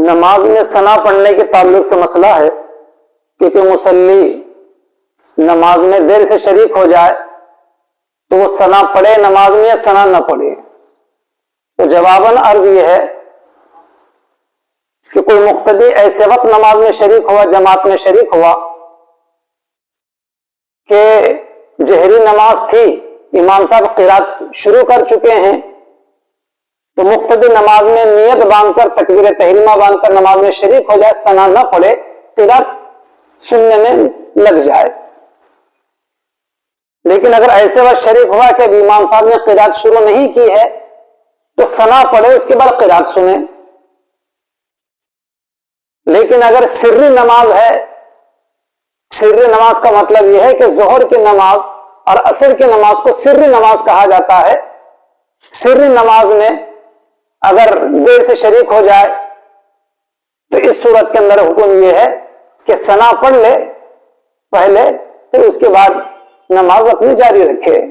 نماز میں ثنا پڑھنے کے تعلق سے مسئلہ ہے کہ کوئی مصلی نماز میں دیر سے شریک ہو جائے تو وہ ثنا پڑھے نماز میں یا ثنا نہ پڑھے؟ تو جواباً عرض یہ ہے کہ کوئی مقتدی ایسے وقت نماز میں شریک ہوا، جماعت میں شریک ہوا کہ جہری نماز تھی، امام صاحب قرات شروع کر چکے ہیں، تو مقتدی نماز میں نیت باندھ کر تکبیر تحریمہ باندھ کر نماز میں شریک ہو جائے، ثنا نہ پڑھے، قرات سننے میں لگ جائے۔ لیکن اگر ایسے وقت شریک ہوا کہ امام صاحب نے قرات شروع نہیں کی ہے تو ثنا پڑھے، اس کے بعد قرات سنے۔ لیکن اگر سری نماز ہے، سری نماز کا مطلب یہ ہے کہ ظہر کی نماز اور عصر کی نماز کو سری نماز کہا جاتا ہے، سری نماز میں اگر دیر سے شریک ہو جائے تو اس صورت کے اندر حکم یہ ہے کہ ثنا پڑھ لے پہلے، پھر اس کے بعد نماز اپنی جاری رکھے۔